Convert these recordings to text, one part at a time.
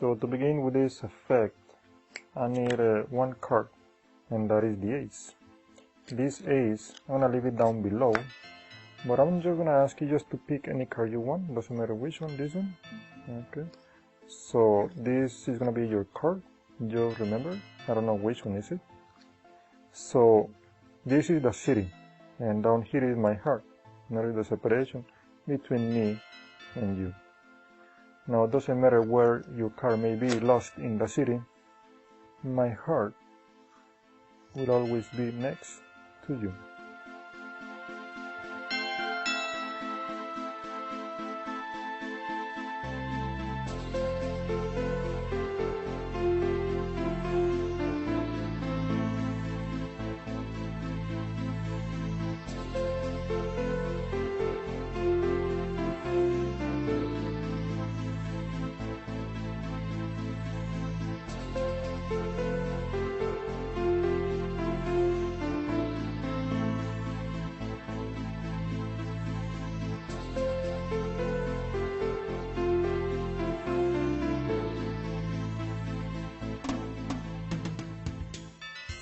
So to begin with this effect, I need one card, and that is the ace. This ace, I'm gonna leave it down below, but I'm just gonna ask you just to pick any card you want, doesn't matter which one, this one. Okay. So this is gonna be your card, just remember, I don't know which one is it. So this is the city, and down here is my heart. Notice the separation between me and you. Now it doesn't matter where your card may be lost in the city, my heart will always be next to you.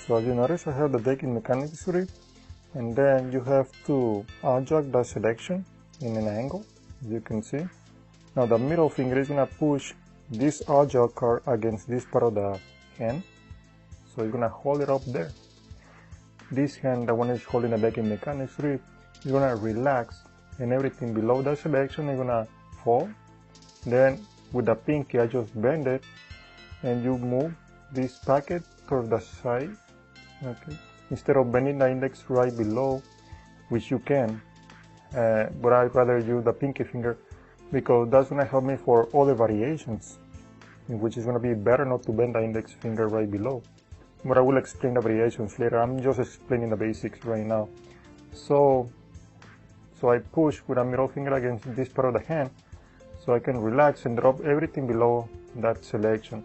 So as you notice, I have the deck in mechanics grip, and then you have to adjust the selection in an angle, as you can see. Now the middle finger is going to push this adjust card against this part of the hand, so you're going to hold it up there. This hand, the one is holding the deck in mechanics grip, is going to relax, and everything below the selection is going to fall. Then with the pinky, I just bend it, and you move this packet towards the side. Okay. Instead of bending the index right below, which you can, but I'd rather use the pinky finger because that's going to help me for other variations, which is going to be better not to bend the index finger right below. But I will explain the variations later. I'm just explaining the basics right now. So I push with a middle finger against this part of the hand so I can relax and drop everything below that selection.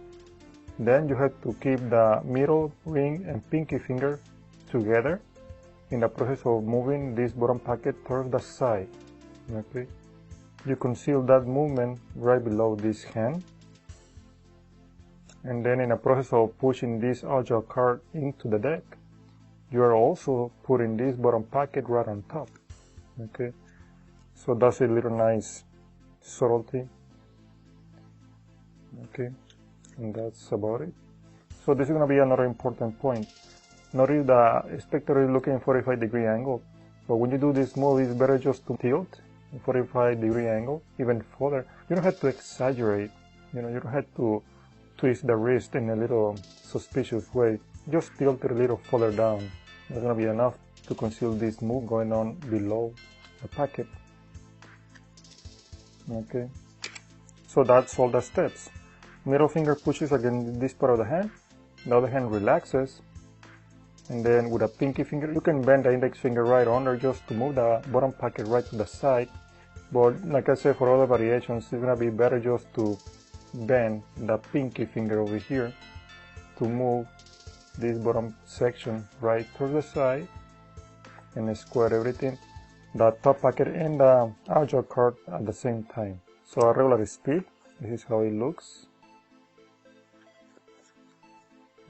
Then you have to keep the middle ring and pinky finger together in the process of moving this bottom packet towards the side. Okay. You conceal that movement right below this hand. And then in the process of pushing this adjust card into the deck, you are also putting this bottom packet right on top. Okay. So that's a little nice subtlety. Okay. And that's about it. So this is going to be another important point. Notice the spectator is looking at 45-degree angle, but when you do this move, it's better just to tilt 45-degree angle even further. You don't have to exaggerate. You don't have to twist the wrist in a little suspicious way. Just tilt it a little further down. That's going to be enough to conceal this move going on below the packet. Okay. So that's all the steps. Middle finger pushes against this part of the hand, the other hand relaxes, and then with a pinky finger, you can bend the index finger right under just to move the bottom packet right to the side. But like I said, for other variations, it's going to be better just to bend the pinky finger over here to move this bottom section right towards the side and square everything, the top packet and the adjust card at the same time. So at regular speed, this is how it looks.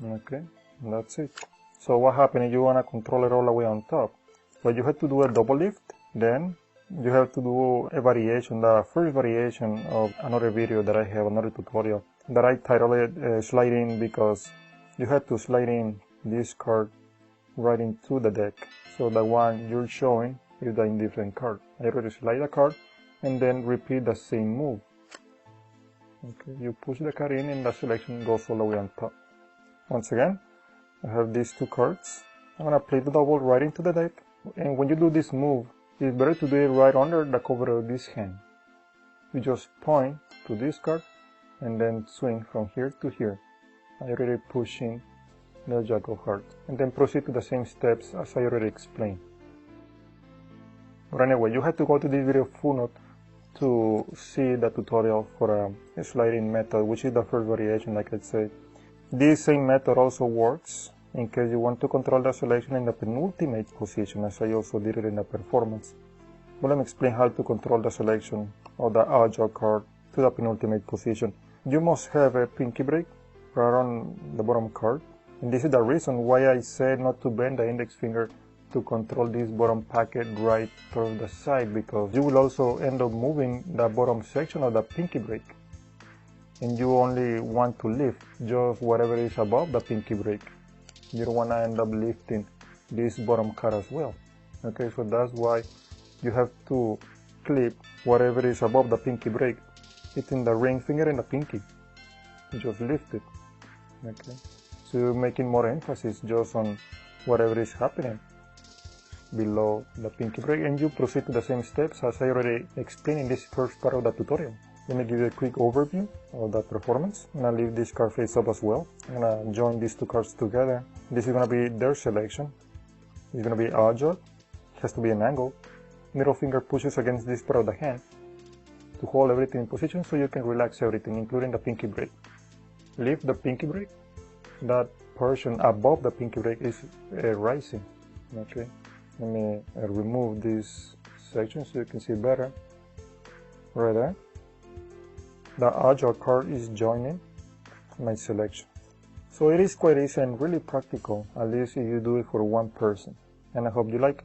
Okay, that's it. So what happens if you want to control it all the way on top? Well, you have to do a double lift, then you have to do a variation, the first variation of another video that I have, another tutorial, that I titled it slide in, because you have to slide in this card right into the deck. So the one you're showing is the indifferent card. I already slide the card and then repeat the same move. Okay, you push the card in and the selection goes all the way on top. Once again, I have these two cards. I'm going to play the double right into the deck. And when you do this move, it's better to do it right under the cover of this hand. You just point to this card and then swing from here to here. I already pushing the jack of hearts. And then proceed to the same steps as I already explained. But anyway, you have to go to this video full note to see the tutorial for a sliding method, which is the first variation, like I said. This same method also works in case you want to control the selection in the penultimate position, as I also did it in the performance. But let me explain how to control the selection of the adjust card to the penultimate position. You must have a pinky break right on the bottom card. And this is the reason why I said not to bend the index finger to control this bottom packet right towards the side, because you will also end up moving the bottom section of the pinky break. And you only want to lift just whatever is above the pinky break. You don't want to end up lifting this bottom card as well. Okay, so that's why you have to clip whatever is above the pinky break. It's in the ring finger and the pinky. You just lift it. Okay, so you're making more emphasis just on whatever is happening below the pinky break, and you proceed to the same steps as I already explained in this first part of the tutorial. Let me give you a quick overview of the performance. I'm gonna leave this card face up as well. I'm gonna join these two cards together. This is gonna be their selection. It's gonna be odd-jog. It has to be an angle. Middle finger pushes against this part of the hand to hold everything in position so you can relax everything, including the pinky break. Lift the pinky break. That portion above the pinky break is rising. Okay. Let me remove this section so you can see better. Right there. The odd-jog card is joining my selection. So it is quite easy and really practical, at least if you do it for one person. And I hope you like it.